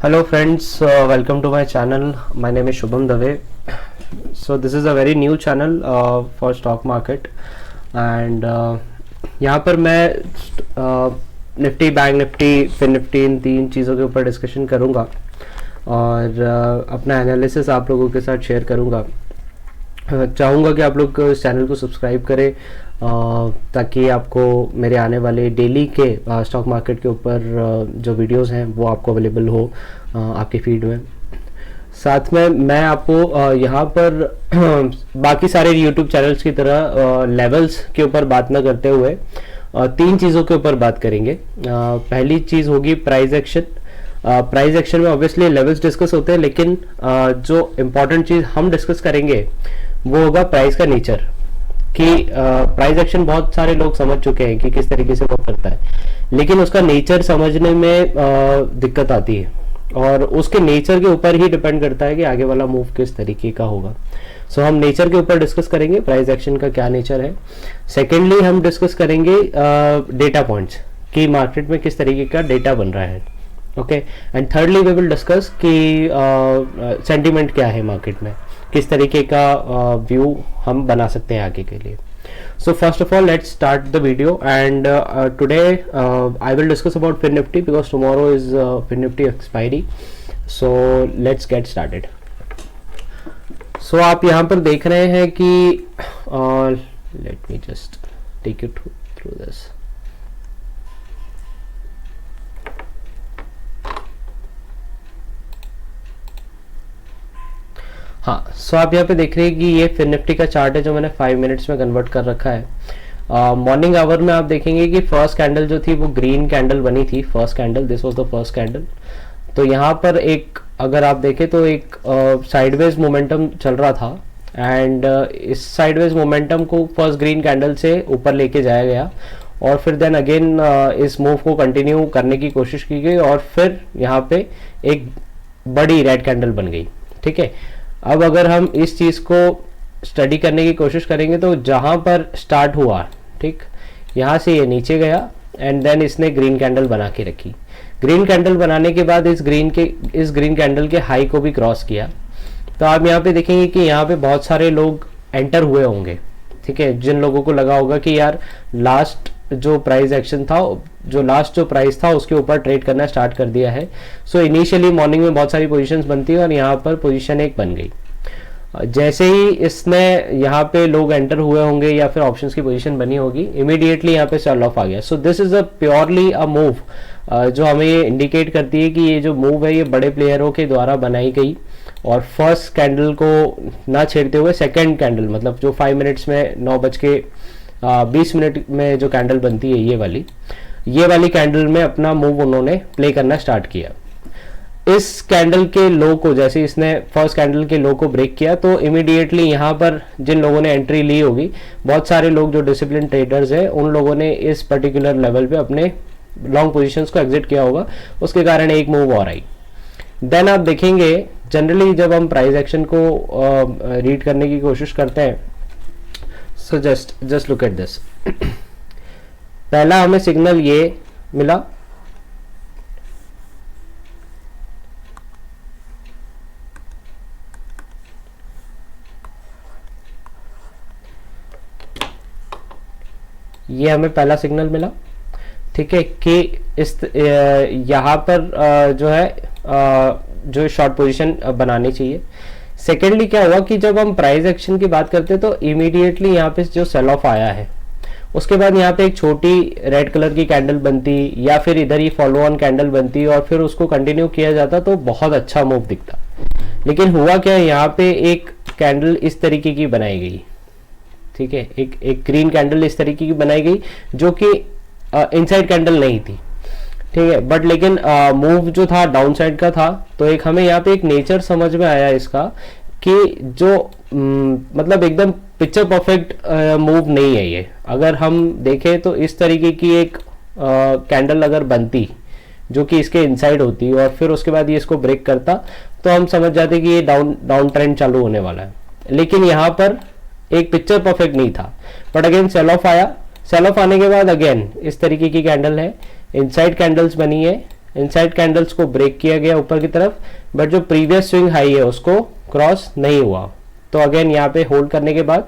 Hello friends, welcome to my channel. My name is Shubham Dave. So this is a very new channel for stock market and यहाँ पर मैं Nifty, bank Nifty, fin Nifty इन तीन चीज़ों के ऊपर discussion करूँगा और अपना एनालिसिस आप लोगों के साथ शेयर करूँगा। चाहूँगा कि आप लोग इस चैनल को सब्सक्राइब करें ताकि आपको मेरे आने वाले डेली के स्टॉक मार्केट के ऊपर जो वीडियोस हैं वो आपको अवेलेबल हो आपके फीड में। साथ में मैं आपको यहाँ पर बाकी सारे यूट्यूब चैनल्स की तरह लेवल्स के ऊपर बात ना करते हुए तीन चीज़ों के ऊपर बात करेंगे। पहली चीज़ होगी प्राइस एक्शन। प्राइस एक्शन में ऑब्वियसली लेवल्स डिस्कस होते हैं, लेकिन जो इम्पोर्टेंट चीज़ हम डिस्कस करेंगे वो होगा प्राइस का नेचर। कि प्राइस एक्शन बहुत सारे लोग समझ चुके हैं कि किस तरीके से वर्क करता है, लेकिन उसका नेचर समझने में दिक्कत आती है और उसके नेचर के ऊपर ही डिपेंड करता है कि आगे वाला मूव किस तरीके का होगा। सो हम नेचर के ऊपर डिस्कस करेंगे, प्राइस एक्शन का क्या नेचर है। सेकेंडली हम डिस्कस करेंगे डेटा पॉइंट्स कि मार्केट में किस तरीके का डेटा बन रहा है। Okay, and thirdly we will discuss कि सेंटीमेंट क्या है मार्केट में, किस तरीके का व्यू हम बना सकते हैं आगे के लिए। So first of all, let's start the video, and today I will discuss about Fin Nifty because tomorrow is Fin Nifty expiry. So let's get started. So आप यहाँ पर देख रहे हैं कि let me just take you through this. हाँ, सो आप यहाँ पे देख रहे हैं कि ये फिन निफ्टी का चार्ट है जो मैंने 5 मिनट्स में कन्वर्ट कर रखा है। मॉर्निंग आवर में आप देखेंगे कि फर्स्ट कैंडल जो थी वो ग्रीन कैंडल बनी थी। First candle, this was the first candle. तो यहाँ पर एक अगर आप देखें तो एक साइडवेज मोमेंटम चल रहा था एंड इस साइडवेज मोमेंटम को फर्स्ट ग्रीन कैंडल से ऊपर लेके जाया गया और फिर देन अगेन इस मूव को कंटिन्यू करने की कोशिश की गई और फिर यहाँ पे एक बड़ी रेड कैंडल बन गई। ठीक है, अब अगर हम इस चीज़ को स्टडी करने की कोशिश करेंगे तो जहाँ पर स्टार्ट हुआ, ठीक, यहाँ से ये नीचे गया एंड देन इसने ग्रीन कैंडल बना के रखी। ग्रीन कैंडल बनाने के बाद इस ग्रीन कैंडल के हाई को भी क्रॉस किया। तो आप यहाँ पे देखेंगे कि यहाँ पे बहुत सारे लोग एंटर हुए होंगे। ठीक है, जिन लोगों को लगा होगा कि यार लास्ट जो प्राइस एक्शन था, लास्ट जो प्राइस था उसके ऊपर ट्रेड करना स्टार्ट कर दिया है। सो इनिशियली मॉर्निंग में बहुत सारी पोजीशंस बनती है और यहाँ पर पोजीशन एक बन गई। जैसे ही इसने यहाँ पे लोग एंटर हुए होंगे या फिर ऑप्शंस की पोजीशन बनी होगी, इमीडिएटली यहाँ पे सेल ऑफ आ गया। सो this is a purely a move जो हमें ये इंडिकेट करती है कि ये जो मूव है ये बड़े प्लेयरों के द्वारा बनाई गई और फर्स्ट कैंडल को ना छेड़ते हुए सेकेंड कैंडल, मतलब जो 5 मिनट्स में 9:20 में जो कैंडल बनती है ये वाली कैंडल में अपना मूव उन्होंने प्ले करना स्टार्ट किया। इस कैंडल के लो को, जैसे इसने फर्स्ट कैंडल के लो को ब्रेक किया, तो इमीडिएटली यहाँ पर जिन लोगों ने एंट्री ली होगी, बहुत सारे लोग जो डिसिप्लिन ट्रेडर्स हैं उन लोगों ने इस पर्टिकुलर लेवल पे अपने लॉन्ग पोजीशंस को एग्जिट किया होगा, उसके कारण एक मूव और आई। देन आप देखेंगे जनरली जब हम प्राइस एक्शन को रीड करने की कोशिश करते हैं, so just look at this. पहला हमें सिग्नल ये मिला, ये हमें पहला सिग्नल मिला। ठीक है, कि इस यहाँ पर जो है जो शॉर्ट पोजीशन बनानी चाहिए। सेकेंडली क्या हुआ कि जब हम प्राइस एक्शन की बात करते हैं तो इमीडिएटली यहाँ पे जो सेल ऑफ आया है उसके बाद यहाँ पे एक छोटी रेड कलर की कैंडल बनती या फिर इधर ही फॉलो ऑन कैंडल बनती और फिर उसको कंटिन्यू किया जाता तो बहुत अच्छा मूव दिखता। लेकिन हुआ क्या, यहाँ पे एक कैंडल इस तरीके की बनाई गई। ठीक है, एक ग्रीन कैंडल इस तरीके की बनाई गई जो कि इनसाइड कैंडल नहीं थी। ठीक है, बट लेकिन मूव जो था डाउन साइड का था। तो एक हमें यहाँ पे एक नेचर समझ में आया इसका कि जो मतलब एकदम पिक्चर परफेक्ट मूव नहीं है ये। अगर हम देखें तो इस तरीके की एक कैंडल अगर बनती जो कि इसके इनसाइड होती और फिर उसके बाद ये इसको ब्रेक करता तो हम समझ जाते कि ये डाउन ट्रेंड चालू होने वाला है। लेकिन यहाँ पर एक पिक्चर परफेक्ट नहीं था, बट अगेन सेल ऑफ आया। सेल ऑफ आने के बाद अगेन इस तरीके की कैंडल है, इनसाइड कैंडल्स बनी है इनसाइड कैंडल्स को ब्रेक किया गया ऊपर की तरफ, बट जो प्रीवियस स्विंग हाई है उसको क्रॉस नहीं हुआ। तो अगेन यहाँ पे होल्ड करने के बाद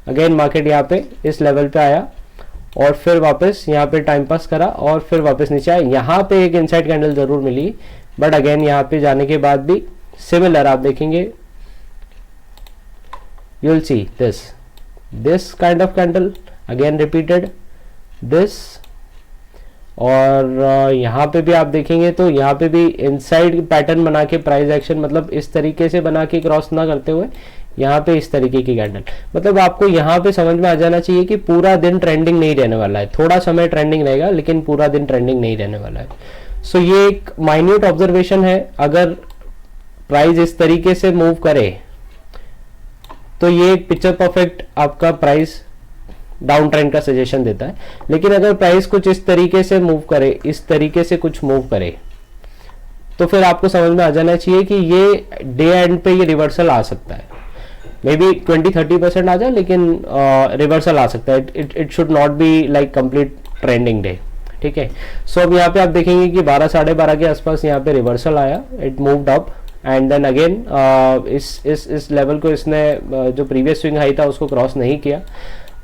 अगेन मार्केट यहाँ पे इस लेवल पे आया और फिर वापस यहाँ पे टाइम पास करा और फिर वापस नीचे आया। यहाँ पे एक इनसाइड कैंडल जरूर मिली, बट अगेन यहाँ पे जाने के बाद भी सिमिलर आप देखेंगे, you will see this kind of candle again repeated this, और यहाँ पे भी आप देखेंगे तो यहाँ पे भी इनसाइड पैटर्न बना के प्राइस एक्शन, मतलब इस तरीके से बना के क्रॉस ना करते हुए यहाँ पे इस तरीके की कैंडल। मतलब आपको यहाँ पे समझ में आ जाना चाहिए कि पूरा दिन ट्रेंडिंग नहीं रहने वाला है, थोड़ा समय ट्रेंडिंग रहेगा लेकिन पूरा दिन ट्रेंडिंग नहीं रहने वाला है। सो ये एक माइन्यूट ऑब्जर्वेशन है। अगर प्राइस इस तरीके से मूव करे तो ये एक पिक्चर परफेक्ट आपका प्राइस डाउन ट्रेंड का सजेशन देता है। लेकिन अगर प्राइस कुछ इस तरीके से मूव करे, इस तरीके से कुछ मूव करे, तो फिर आपको समझ में आ जाना चाहिए कि ये डे एंड पे ये रिवर्सल आ सकता है। मे बी 20-30% आ जाए, लेकिन रिवर्सल आ सकता है। It should not be like complete trending day. ठीक है, सो अब यहाँ पे आप देखेंगे कि 12 साढ़े 12 के आसपास यहाँ पे रिवर्सल आया, it moved up and then again इस लेवल को इसने जो प्रीवियस स्विंग हाई था उसको क्रॉस नहीं किया,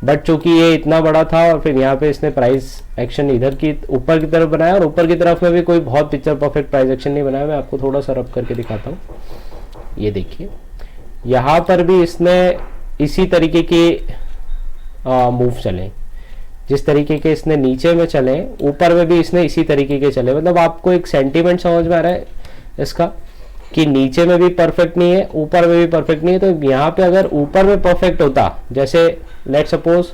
बट चूंकि ये इतना बड़ा था और फिर यहाँ पे इसने प्राइस एक्शन इधर की ऊपर की तरफ बनाया, और ऊपर की तरफ में भी कोई बहुत पिक्चर परफेक्ट प्राइस एक्शन नहीं बनाया। मैं आपको थोड़ा सा रब करके दिखाता हूँ। ये देखिए यहाँ पर भी इसने इसी तरीके के मूव चले, जिस तरीके के इसने नीचे में चले, ऊपर में भी इसने इसी तरीके के चले। मतलब आपको एक सेंटीमेंट समझ में आ रहा है इसका कि नीचे में भी परफेक्ट नहीं है, ऊपर में भी परफेक्ट नहीं है। तो यहाँ पे अगर ऊपर में परफेक्ट होता, जैसे लेट सपोज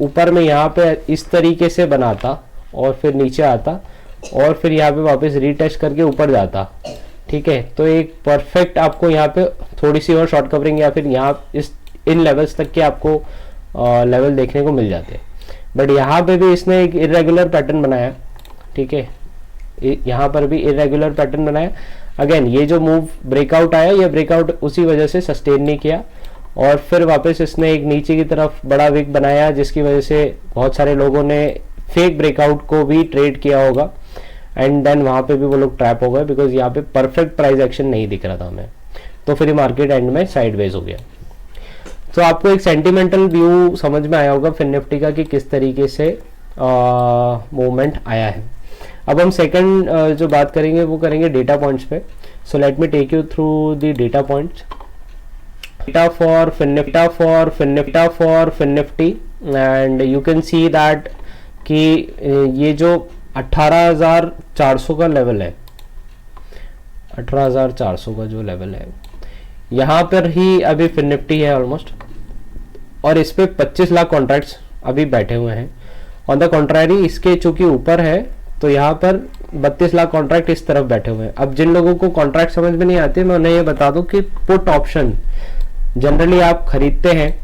ऊपर में यहाँ पे इस तरीके से बनाता और फिर नीचे आता और फिर यहाँ पे वापस रीटेस्ट करके ऊपर जाता, ठीक है, तो एक परफेक्ट आपको यहाँ पे थोड़ी सी और शॉर्ट कवरिंग या फिर यहाँ इन लेवल्स तक के आपको लेवल देखने को मिल जाते हैं। बट यहाँ पे भी इसने एक इरेगुलर पैटर्न बनाया, ठीक है, यहाँ पर भी इरेगुलर पैटर्न बनाया। अगेन ये जो मूव ब्रेकआउट आया, ये ब्रेकआउट उसी वजह से सस्टेन नहीं किया और फिर वापस इसने एक नीचे की तरफ बड़ा विक बनाया, जिसकी वजह से बहुत सारे लोगों ने फेक ब्रेकआउट को भी ट्रेड किया होगा एंड देन वहाँ पे भी वो लोग ट्रैप हो गए, बिकॉज यहाँ पे परफेक्ट प्राइस एक्शन नहीं दिख रहा था हमें। तो फिर मार्केट एंड में साइडवेज हो गया। तो आपको एक सेंटिमेंटल व्यू समझ में आया होगा फिन निफ्टी का कि किस तरीके से मूवमेंट आया है। अब हम सेकंड जो बात करेंगे वो करेंगे डेटा पॉइंट्स पे। So let me take you through the data points. Data for fin Nifty and you can see that कि ये जो 18,400 का लेवल है, 18,400 का जो लेवल है, यहाँ पर ही अभी फिन निफ्टी है ऑलमोस्ट, और इस पे 25 लाख कॉन्ट्रैक्ट्स अभी बैठे हुए हैं। ऑन द कॉन्ट्रारी इसके चूंकि ऊपर है तो यहाँ पर 32 लाख कॉन्ट्रैक्ट इस तरफ बैठे हुए हैं। अब जिन लोगों को कॉन्ट्रैक्ट समझ में नहीं आते, मैं उन्हें ये बता दूं कि पुट ऑप्शन जनरली आप खरीदते हैं,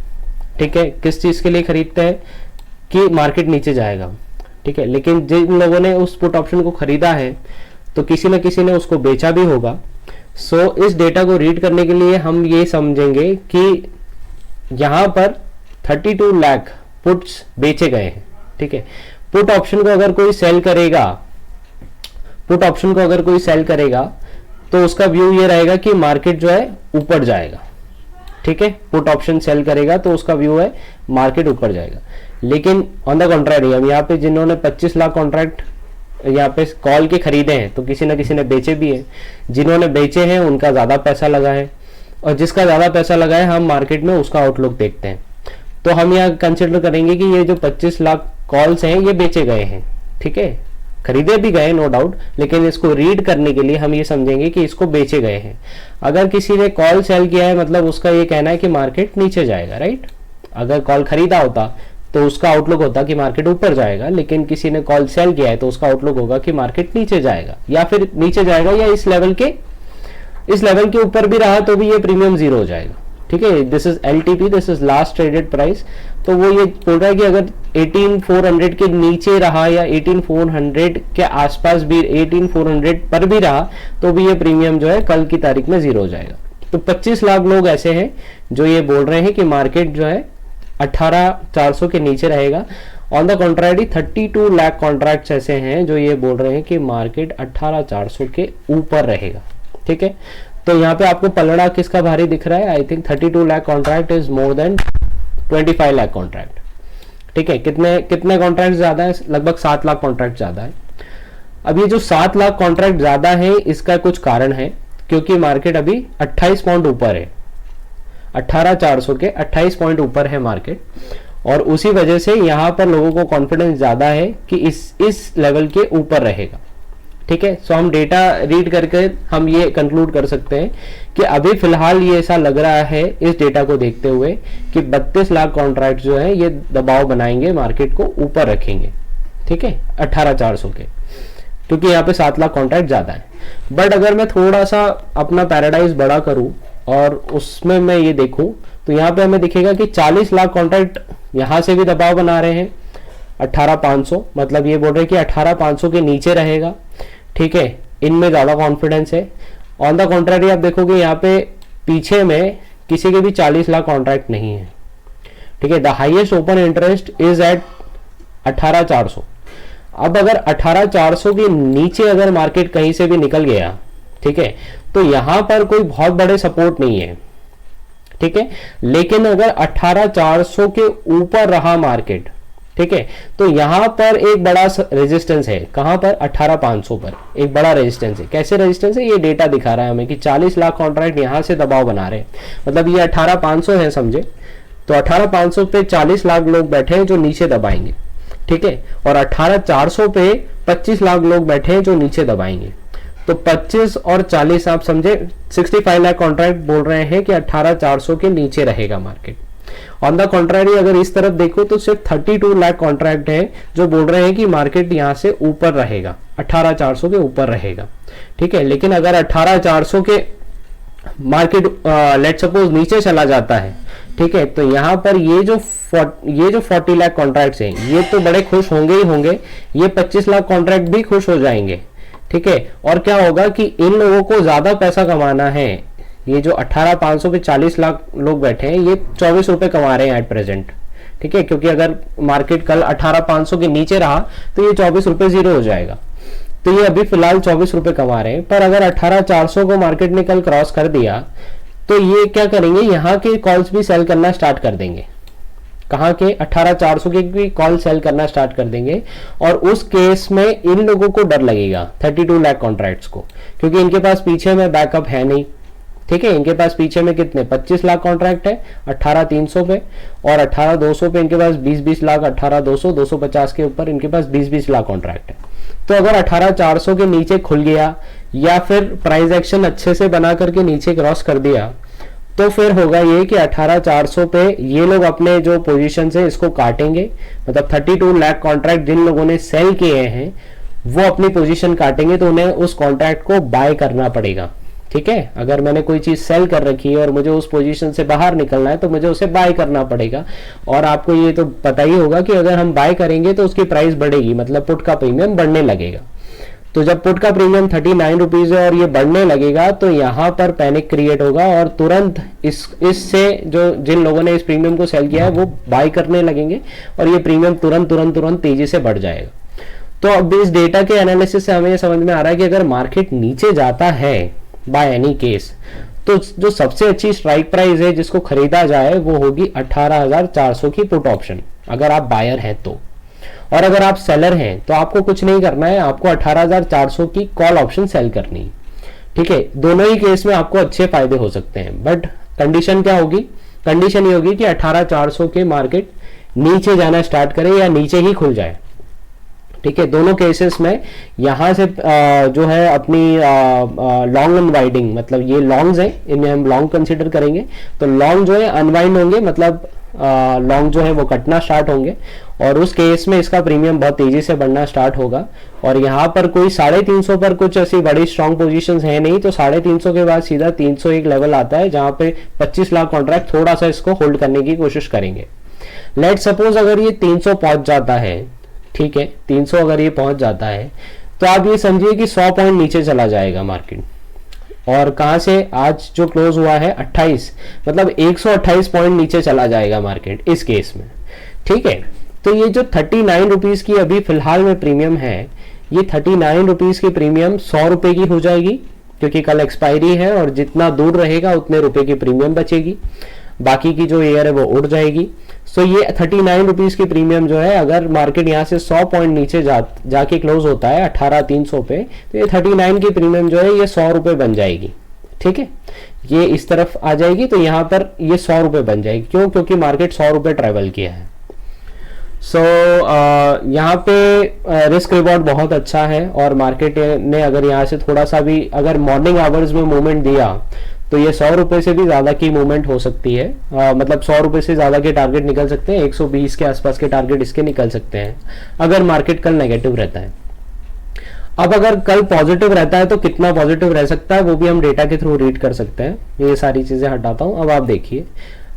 ठीक है, किस चीज के लिए खरीदते हैं कि मार्केट नीचे जाएगा, ठीक है, लेकिन जिन लोगों ने उस पुट ऑप्शन को खरीदा है तो किसी न किसी ने उसको बेचा भी होगा। सो इस डेटा को रीड करने के लिए हम ये समझेंगे कि यहाँ पर 32 लाख पुट्स बेचे गए हैं, ठीक है। पुट ऑप्शन को अगर कोई सेल करेगा तो उसका व्यू ये रहेगा कि मार्केट जो है ऊपर जाएगा, ठीक है। पुट ऑप्शन सेल करेगा तो उसका व्यू है मार्केट ऊपर जाएगा। लेकिन ऑन द कॉन्ट्रारी हम यहाँ पे जिन्होंने 25 लाख कॉन्ट्रैक्ट यहाँ पे कॉल के खरीदे हैं तो किसी न किसी ने बेचे भी हैं। जिन्होंने बेचे हैं उनका ज्यादा पैसा लगा है, और जिसका ज्यादा पैसा लगा है हम मार्केट में उसका आउटलुक देखते हैं। तो हम यहाँ कंसिडर करेंगे कि ये जो 25 लाख कॉल्स हैं ये बेचे गए हैं, ठीक है, खरीदे भी गए नो डाउट, लेकिन इसको रीड करने के लिए हम ये समझेंगे कि इसको बेचे गए हैं। अगर किसी ने कॉल सेल किया है मतलब उसका ये कहना है कि मार्केट नीचे जाएगा, राइट। अगर कॉल खरीदा होता तो उसका आउटलुक होता कि मार्केट ऊपर जाएगा, लेकिन किसी ने कॉल सेल किया है तो उसका आउटलुक होगा कि मार्केट नीचे जाएगा, या फिर नीचे जाएगा या इस लेवल के ऊपर भी रहा तो भी ये प्रीमियम 0 हो जाएगा, ठीक है। This is LTP, this is last traded price. तो वो ये बोल रहा है कि अगर 18,400 के नीचे रहा या 18,400 के आसपास भी 18,400 पर भी रहा तो भी ये प्रीमियम जो है कल की तारीख में 0 हो जाएगा। तो 25 लाख लोग ऐसे हैं जो ये बोल रहे हैं कि मार्केट जो है 18,400 के नीचे रहेगा, ऑन द कॉन्ट्रैरी 32 लाख कॉन्ट्रैक्ट्स ऐसे हैं जो ये बोल रहे हैं कि मार्केट 18,400 के ऊपर रहेगा। ठीक है, तो यहाँ पे आपको पलड़ा किसका भारी दिख रहा है? I think 32 lakh contract is more than 25 lakh contract. ठीक है, कितने कितने कॉन्ट्रैक्ट ज्यादा है? लगभग 7 लाख कॉन्ट्रैक्ट ज्यादा है। अब ये जो 7 लाख कॉन्ट्रैक्ट ज्यादा है इसका कुछ कारण है, क्योंकि मार्केट अभी 28 पॉइंट ऊपर है, 18,400 के 28 पॉइंट ऊपर है मार्केट, और उसी वजह से यहां पर लोगों को कॉन्फिडेंस ज्यादा है कि इस लेवल के ऊपर रहेगा। ठीक है, सो हम डेटा रीड करके हम ये कंक्लूड कर सकते हैं कि अभी फिलहाल ये ऐसा लग रहा है इस डेटा को देखते हुए कि 32 लाख कॉन्ट्रैक्ट जो है ये दबाव बनाएंगे, मार्केट को ऊपर रखेंगे। ठीक है, 18,400 के, क्योंकि यहाँ पे 7 लाख कॉन्ट्रैक्ट ज्यादा है। बट अगर मैं थोड़ा सा अपना पैराडाइज बड़ा करूं और उसमें मैं ये देखूं तो यहाँ पे हमें दिखेगा कि 40 लाख कॉन्ट्रैक्ट यहाँ से भी दबाव बना रहे हैं 18,500, मतलब ये बोल रहे हैं कि 18,500 के नीचे रहेगा। ठीक है, इनमें ज्यादा कॉन्फिडेंस है। ऑन द कॉन्ट्रैरी आप देखोगे यहाँ पे पीछे में किसी के भी 40 लाख कॉन्ट्रैक्ट नहीं है। ठीक है, the highest open interest is at 18,400। अब अगर 18,400 के नीचे अगर मार्केट कहीं से भी निकल गया, ठीक है, तो यहां पर कोई बहुत बड़े सपोर्ट नहीं है। ठीक है, लेकिन अगर 18,400 के ऊपर रहा मार्केट, ठीक है, तो यहां पर एक बड़ा रेजिस्टेंस है। कहां पर? 18,500 पर एक बड़ा रेजिस्टेंस है। कैसे रेजिस्टेंस है? ये डेटा दिखा रहा है हमें कि 40 लाख कॉन्ट्रैक्ट यहां से दबाव बना रहे हैं, मतलब ये 18,500 है समझे, तो 18,500 पे 40 लाख लोग बैठे हैं जो नीचे दबाएंगे। ठीक है, और 18,400 पे 25 लाख लोग बैठे हैं जो नीचे दबाएंगे। तो 25 और 40 आप समझे 65 लाख कॉन्ट्रैक्ट बोल रहे हैं कि 18,400 के नीचे रहेगा मार्केट। ऑन द कॉन्ट्रैरी अगर इस तरफ देखो तो सिर्फ 32 लाख कॉन्ट्रैक्ट है जो बोल रहे हैं कि मार्केट यहां से ऊपर रहेगा, 18,400 के ऊपर रहेगा। ठीक है, लेकिन अगर 18,400 के मार्केट लेट सपोज नीचे चला जाता है, ठीक है, तो यहां पर ये जो 40 लाख कॉन्ट्रैक्ट्स हैं ये तो बड़े खुश होंगे ही होंगे, ये 25 लाख कॉन्ट्रैक्ट भी खुश हो जाएंगे। ठीक है, और क्या होगा कि इन लोगों को ज्यादा पैसा कमाना है। ये जो 18,500 पे 40 लाख लोग बैठे हैं ये 24 रुपए कमा रहे हैं एट प्रेजेंट। ठीक है, क्योंकि अगर मार्केट कल 18,500 के नीचे रहा तो ये 24 रुपए जीरो हो जाएगा, तो ये अभी फिलहाल 24 रुपए कमा रहे हैं। पर अगर 18,400 को मार्केट ने कल क्रॉस कर दिया तो ये क्या करेंगे, यहाँ के कॉल्स भी सेल करना स्टार्ट कर देंगे। कहाँ के? 18,400 के भी कॉल सेल करना स्टार्ट कर देंगे, और उस केस में इन लोगों को डर लगेगा 32 लाख कॉन्ट्रैक्ट्स को, क्योंकि इनके पास पीछे में बैकअप है नहीं। ठीक है, इनके पास पीछे में कितने 25 लाख कॉन्ट्रैक्ट है 18,300 पे, और 18,200 पे इनके पास 20-20 लाख, 18,200 250 के ऊपर इनके पास 20-20 लाख कॉन्ट्रैक्ट है। तो अगर 18,400 के नीचे खुल गया या फिर प्राइस एक्शन अच्छे से बना करके नीचे क्रॉस कर दिया, तो फिर होगा ये कि 18,400 पे ये लोग अपने जो पोजीशन है इसको काटेंगे, मतलब 32 लाख कॉन्ट्रैक्ट जिन लोगों ने सेल किए हैं वो अपनी पोजीशन काटेंगे, तो उन्हें उस कॉन्ट्रैक्ट को बाय करना पड़ेगा। ठीक है, अगर मैंने कोई चीज सेल कर रखी है और मुझे उस पोजीशन से बाहर निकलना है तो मुझे उसे बाय करना पड़ेगा। और आपको ये तो पता ही होगा कि अगर हम बाय करेंगे तो उसकी प्राइस बढ़ेगी, मतलब पुट का प्रीमियम बढ़ने लगेगा। तो जब पुट का प्रीमियम 39 रुपीज है और ये बढ़ने लगेगा तो यहाँ पर पैनिक क्रिएट होगा, और तुरंत इससे जो जिन लोगों ने इस प्रीमियम को सेल किया है वो बाय करने लगेंगे, और ये प्रीमियम तुरंत तेजी से बढ़ जाएगा। तो अब इस डेटा के एनालिसिस से हमें ये समझ में आ रहा है कि अगर मार्केट नीचे जाता है बाय एनी केस, तो जो सबसे अच्छी स्ट्राइक प्राइस है जिसको खरीदा जाए वो होगी 18,400 की पुट ऑप्शन, अगर आप बायर हैं तो। और अगर आप सेलर हैं तो आपको कुछ नहीं करना है, आपको 18,400 की कॉल ऑप्शन सेल करनी है। ठीक है, दोनों ही केस में आपको अच्छे फायदे हो सकते हैं, बट कंडीशन क्या होगी? कंडीशन ये होगी कि 18,400 के मार्केट नीचे जाना स्टार्ट करे या नीचे ही खुल जाए। ठीक है, दोनों केसेस में यहां से जो है अपनी लॉन्ग अनवाइडिंग, मतलब ये लॉन्ग्स हैं, इन्हें हम लॉन्ग कंसीडर करेंगे, तो लॉन्ग जो है अनवाइंड होंगे, मतलब लॉन्ग जो है वो कटना स्टार्ट होंगे, और उस केस में इसका प्रीमियम बहुत तेजी से बढ़ना स्टार्ट होगा। और यहाँ पर कोई 350 पर कुछ ऐसी बड़ी स्ट्रॉन्ग पोजीशंस है नहीं, तो 350 के बाद सीधा 301 लेवल आता है जहां पे 25 लाख कॉन्ट्रैक्ट थोड़ा सा इसको होल्ड करने की कोशिश करेंगे। लेट सपोज अगर ये 300 पहुंच जाता है, ठीक है, 300 अगर ये पहुंच जाता है तो आप ये समझिए कि 100 पॉइंट नीचे चला जाएगा मार्केट। और कहां से? आज जो क्लोज हुआ है 28, मतलब 128 पॉइंट नीचे चला जाएगा मार्केट इस केस में। ठीक है, तो ये जो 39 रुपीज़ की अभी फिलहाल में प्रीमियम है, ये 39 रुपीज़ की प्रीमियम 100 रुपये की हो जाएगी, क्योंकि कल एक्सपायरी है और जितना दूर रहेगा उतने रुपए की प्रीमियम बचेगी, बाकी की जो एयर है वो उड़ जाएगी। सो ये 39 रुपीज़ की प्रीमियम जो है, अगर मार्केट यहाँ से 100 पॉइंट नीचे जाके क्लोज होता है 18,300 पे, तो ये 39 की प्रीमियम जो है ये 100 रुपये बन जाएगी। ठीक है, ये इस तरफ आ जाएगी तो यहाँ पर ये 100 रुपये बन जाएगी। क्यों? क्योंकि मार्केट 100 रुपये ट्रेवल किया है। सो यहाँ पे रिस्क रिवॉर्ड बहुत अच्छा है, और मार्केट ने अगर यहाँ से थोड़ा सा भी अगर मॉर्निंग आवर्स में मूवमेंट दिया तो ये 100 रुपये से भी ज़्यादा की मूवमेंट हो सकती है। मतलब 100 रुपये से ज़्यादा के टारगेट निकल सकते हैं, 120 के आसपास के टारगेट इसके निकल सकते हैं अगर मार्केट कल नेगेटिव रहता है। अब अगर कल पॉजिटिव रहता है तो कितना पॉजिटिव रह सकता है वो भी हम डेटा के थ्रू रीड कर सकते हैं। ये सारी चीज़ें हटाता हूँ। अब आप देखिए,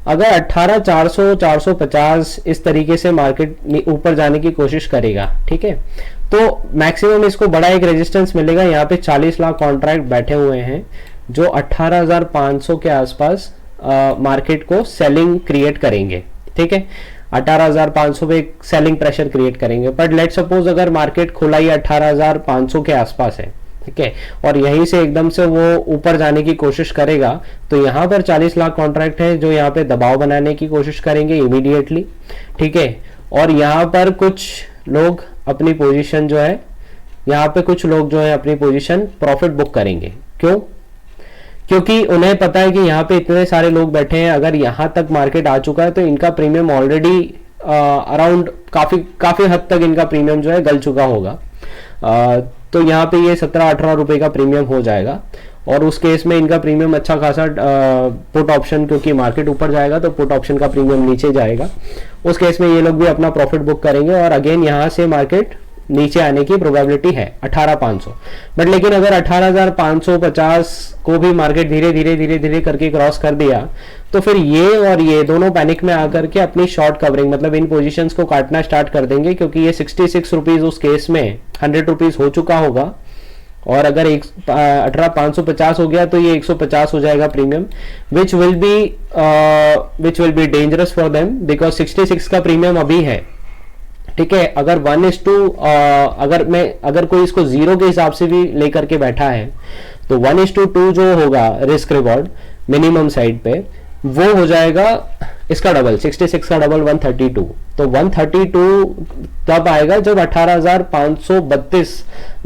अगर 18,400 450 इस तरीके से मार्केट ऊपर जाने की कोशिश करेगा, ठीक है, तो मैक्सिमम इसको बड़ा एक रेजिस्टेंस मिलेगा। यहाँ पे 40 लाख कॉन्ट्रैक्ट बैठे हुए हैं जो 18,500 के आसपास मार्केट को सेलिंग क्रिएट करेंगे। ठीक है, 18,500 पे एक सेलिंग प्रेशर क्रिएट करेंगे। बट लेट सपोज अगर मार्केट खुला ही 18,500 के आसपास है, ठीक है, और यहीं से एकदम से वो ऊपर जाने की कोशिश करेगा, तो यहाँ पर 40 लाख कॉन्ट्रैक्ट है जो यहाँ पे दबाव बनाने की कोशिश करेंगे इमीडिएटली। ठीक है, और यहाँ पर कुछ लोग अपनी पोजीशन जो है, यहाँ पे कुछ लोग जो है अपनी पोजीशन प्रॉफिट बुक करेंगे। क्यों? क्योंकि उन्हें पता है कि यहाँ पे इतने सारे लोग बैठे हैं, अगर यहाँ तक मार्केट आ चुका है तो इनका प्रीमियम ऑलरेडी अराउंड काफी हद तक इनका प्रीमियम जो है गल चुका होगा। तो यहाँ पे ये 17-18 रुपए का प्रीमियम हो जाएगा, और उस केस में इनका प्रीमियम अच्छा खासा पुट ऑप्शन, क्योंकि मार्केट ऊपर जाएगा तो पुट ऑप्शन का प्रीमियम नीचे जाएगा। उस केस में ये लोग भी अपना प्रॉफिट बुक करेंगे, और अगेन यहाँ से मार्केट नीचे आने की प्रोबेबिलिटी है 18,500। बट लेकिन अगर 18,550 को भी मार्केट धीरे धीरे करके क्रॉस कर दिया, तो फिर ये और ये दोनों पैनिक में आकर के अपनी शॉर्ट कवरिंग, मतलब इन पोजीशंस को काटना स्टार्ट कर देंगे, क्योंकि ये 66 रुपीज उस केस में 100 रुपीज हो चुका होगा, और अगर 18,550 हो गया तो ये 150 हो जाएगा premium, which will be dangerous for them, because 66 का प्रीमियम अभी है। ठीक है, अगर 1:2 अगर कोई इसको 0 के हिसाब से भी लेकर के बैठा है, तो 1:2 जो होगा रिस्क रिवॉर्ड मिनिमम साइड पे, वो हो जाएगा इसका डबल, 66 का डबल 132। तो 132 तब आएगा जब 18,532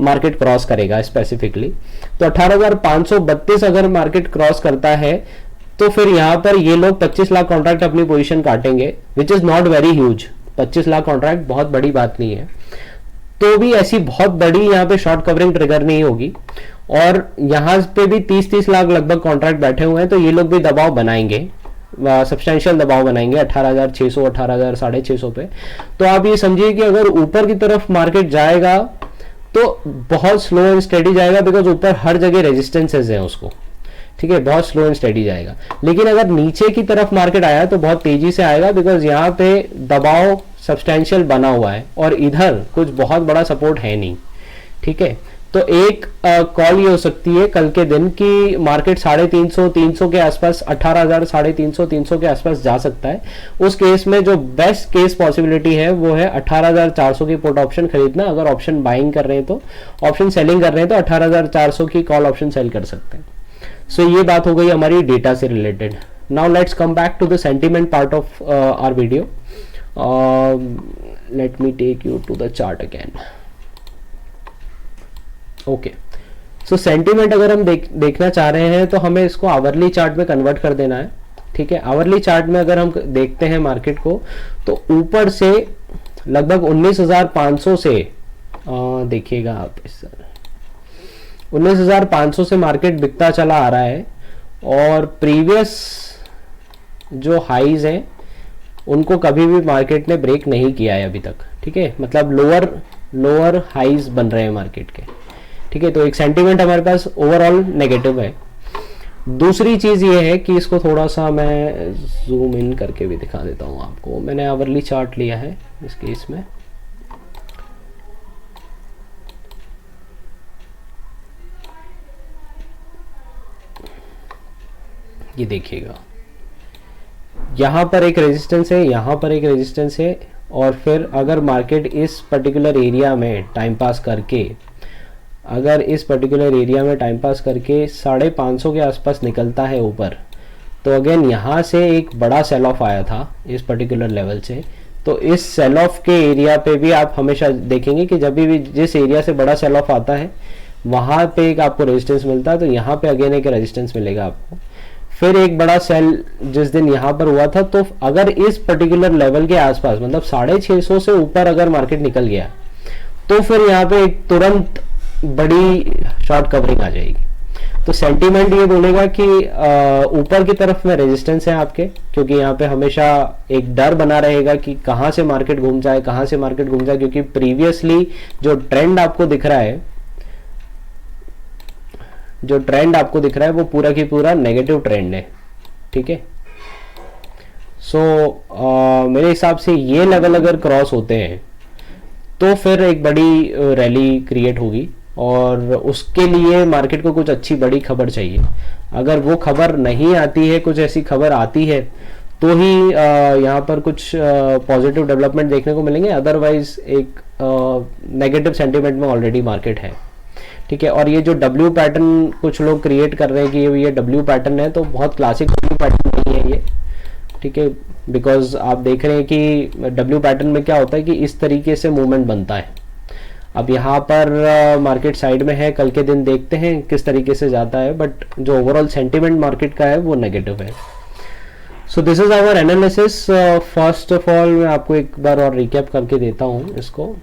मार्केट क्रॉस करेगा स्पेसिफिकली। तो 18,532 अगर मार्केट क्रॉस करता है, तो फिर यहाँ पर ये लोग 25 लाख कॉन्ट्रैक्ट अपनी पोजीशन काटेंगे, which is not very huge. 25 lakh contract बहुत बड़ी बात नहीं है, तो भी ऐसी बहुत बड़ी यहाँ पे शॉर्ट कवरिंग ट्रिगर नहीं होगी। और यहाँ पे भी 30 लाख लगभग कॉन्ट्रैक्ट बैठे हुए हैं, तो ये लोग भी दबाव बनाएंगे, सब्सटेंशियल दबाव बनाएंगे 18,600 18,650 पे। तो आप ये समझिए कि अगर ऊपर की तरफ मार्केट जाएगा तो बहुत स्लो एंड स्टेडी जाएगा, बिकॉज ऊपर हर जगह रेजिस्टेंसेज हैं उसको। ठीक है, बहुत स्लो एंड स्टेडी जाएगा। लेकिन अगर नीचे की तरफ मार्केट आया तो बहुत तेजी से आएगा, बिकॉज यहाँ पे दबाव सब्सटेंशियल बना हुआ है और इधर कुछ बहुत बड़ा सपोर्ट है नहीं। ठीक है, तो एक कॉल ये हो सकती है कल के दिन की मार्केट 350 के आसपास, 18,000 350 के आसपास जा सकता है। उस केस में जो बेस्ट केस पॉसिबिलिटी है वो है 18,400 की पुट ऑप्शन खरीदना। अगर ऑप्शन बाइंग कर रहे हैं तो, ऑप्शन सेलिंग कर रहे हैं तो 18,400 की कॉल ऑप्शन सेल कर सकते हैं। सो ये बात हो गई हमारी डेटा से related. Now let's come back to the sentiment part of our video. Let me take you to the chart again. Okay, so sentiment अगर हम देखना चाह रहे हैं तो हमें इसको आवरली चार्ट में कन्वर्ट कर देना है। ठीक है, आवरली चार्ट में अगर हम देखते हैं मार्केट को, तो ऊपर से लगभग 19,500 से देखिएगा आप, इस 19,500 से मार्केट बिकता चला आ रहा है, और प्रीवियस जो हाईज हैं उनको कभी भी मार्केट ने ब्रेक नहीं किया है अभी तक। ठीक है, मतलब लोअर हाईज बन रहे हैं मार्केट के। ठीक है, तो एक सेंटीमेंट हमारे पास ओवरऑल नेगेटिव है। दूसरी चीज ये है कि इसको थोड़ा सा मैं जूम इन करके भी दिखा देता हूं आपको। मैंने आवरली चार्ट लिया है इस केस में। ये देखिएगा, यहां पर एक रेजिस्टेंस है, यहां पर एक रेजिस्टेंस है, और फिर अगर मार्केट इस पर्टिकुलर एरिया में टाइम पास करके, अगर इस पर्टिकुलर एरिया में टाइम पास करके 550 के आसपास निकलता है ऊपर, तो अगेन यहाँ से एक बड़ा सेल ऑफ आया था इस पर्टिकुलर लेवल से, तो इस सेल ऑफ के एरिया पे भी आप हमेशा देखेंगे कि जब भी जिस एरिया से बड़ा सेल ऑफ आता है वहाँ पे एक आपको रेजिस्टेंस मिलता है, तो यहाँ पे अगेन एक रेजिस्टेंस मिलेगा आपको। फिर एक बड़ा सेल जिस दिन यहाँ पर हुआ था, तो अगर इस पर्टिकुलर लेवल के आसपास मतलब 650 से ऊपर अगर मार्केट निकल गया तो फिर यहाँ पे एक तुरंत बड़ी शॉर्ट कवरिंग आ जाएगी। तो सेंटीमेंट ये बोलेगा कि ऊपर की तरफ में रेजिस्टेंस है आपके, क्योंकि यहाँ पे हमेशा एक डर बना रहेगा कि कहाँ से मार्केट घूम जाए, कहाँ से मार्केट घूम जाए, क्योंकि प्रीवियसली जो ट्रेंड आपको दिख रहा है, जो ट्रेंड आपको दिख रहा है वो पूरा की पूरा नेगेटिव ट्रेंड है। ठीक है, सो मेरे हिसाब से ये लेवल अगर क्रॉस होते हैं तो फिर एक बड़ी रैली क्रिएट होगी, और उसके लिए मार्केट को कुछ अच्छी बड़ी खबर चाहिए। अगर वो खबर नहीं आती है, कुछ ऐसी खबर आती है तो ही यहाँ पर कुछ पॉजिटिव डेवलपमेंट देखने को मिलेंगे, अदरवाइज एक नेगेटिव सेंटीमेंट में ऑलरेडी मार्केट है। ठीक है, और ये जो डब्ल्यू पैटर्न कुछ लोग क्रिएट कर रहे हैं कि ये डब्ल्यू पैटर्न है, तो बहुत क्लासिक डब्ल्यू पैटर्न नहीं है ये। ठीक है, बिकॉज आप देख रहे हैं कि डब्ल्यू पैटर्न में क्या होता है कि इस तरीके से मूवमेंट बनता है। अब यहाँ पर मार्केट साइड में है, कल के दिन देखते हैं किस तरीके से जाता है, बट जो ओवरऑल सेंटीमेंट मार्केट का है वो नेगेटिव है। So this is our analysis. First of all मैं आपको एक बार और रिकैप करके देता हूँ इसको।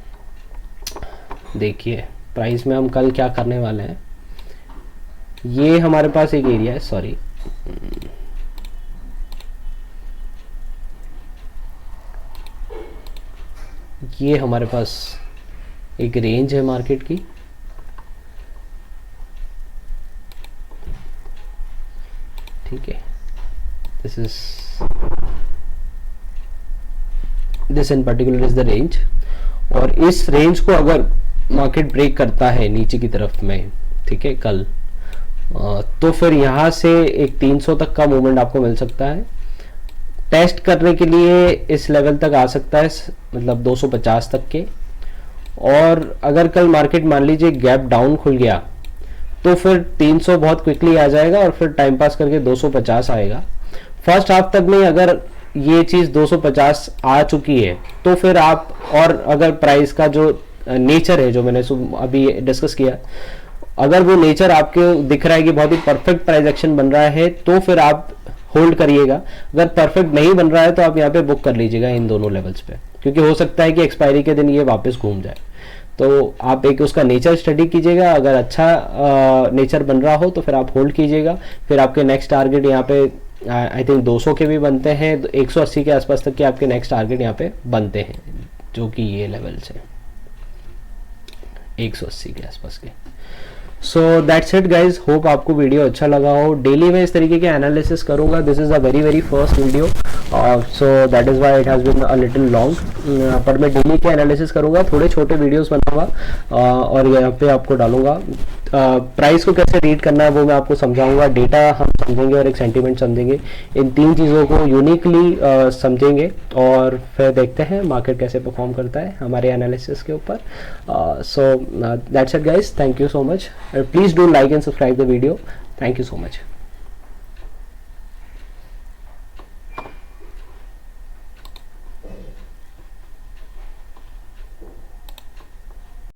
देखिए प्राइस में हम कल क्या करने वाले हैं। ये हमारे पास एक एरिया है, सॉरी ये हमारे पास एक रेंज है मार्केट की। ठीक है, this in particular is the range, और इस रेंज को अगर मार्केट ब्रेक करता है नीचे की तरफ में, ठीक है, कल, तो फिर यहाँ से एक 300 तक का मूवमेंट आपको मिल सकता है। टेस्ट करने के लिए इस लेवल तक आ सकता है, मतलब 250 तक के। और अगर कल मार्केट मान लीजिए गैप डाउन खुल गया तो फिर 300 बहुत क्विकली आ जाएगा, और फिर टाइम पास करके 250 आएगा। फर्स्ट हाफ तक में अगर ये चीज़ 250 आ चुकी है तो फिर आप, और अगर प्राइस का जो नेचर है जो मैंने अभी डिस्कस किया, अगर वो नेचर आपके दिख रहा है कि बहुत ही परफेक्ट प्राइस एक्शन बन रहा है, तो फिर आप होल्ड करिएगा। अगर परफेक्ट नहीं बन रहा है तो आप यहाँ पे बुक कर लीजिएगा इन दोनों लेवल्स पे, क्योंकि हो सकता है कि एक्सपायरी के दिन ये वापस घूम जाए। तो आप एक उसका नेचर स्टडी कीजिएगा, अगर अच्छा नेचर बन रहा हो तो फिर आप होल्ड कीजिएगा। फिर आपके नेक्स्ट टारगेट यहाँ पे आई थिंक 200 के भी बनते हैं, 180 के आसपास तक के आपके नेक्स्ट टारगेट यहाँ पे बनते हैं, जो कि ये लेवल्स है 180 के आसपास के। So that's it guys, hope आपको वीडियो अच्छा लगा हो। डेली मैं इस तरीके के एनालिसिस करूंगा। This is a very first video, so that is why it has been a little long, पर मैं डेली के एनालिसिस करूंगा, थोड़े छोटे वीडियोस बनाऊंगा और यहाँ पे आपको डालूंगा। प्राइस को कैसे रीड करना है वो मैं आपको समझाऊंगा, डेटा हम समझेंगे और एक सेंटीमेंट समझेंगे। इन तीन चीज़ों को यूनिकली समझेंगे और फिर देखते हैं मार्केट कैसे परफॉर्म करता है हमारे एनालिसिस के ऊपर। So that's it guys, thank you so much. Please do like and subscribe the video. Thank you so much.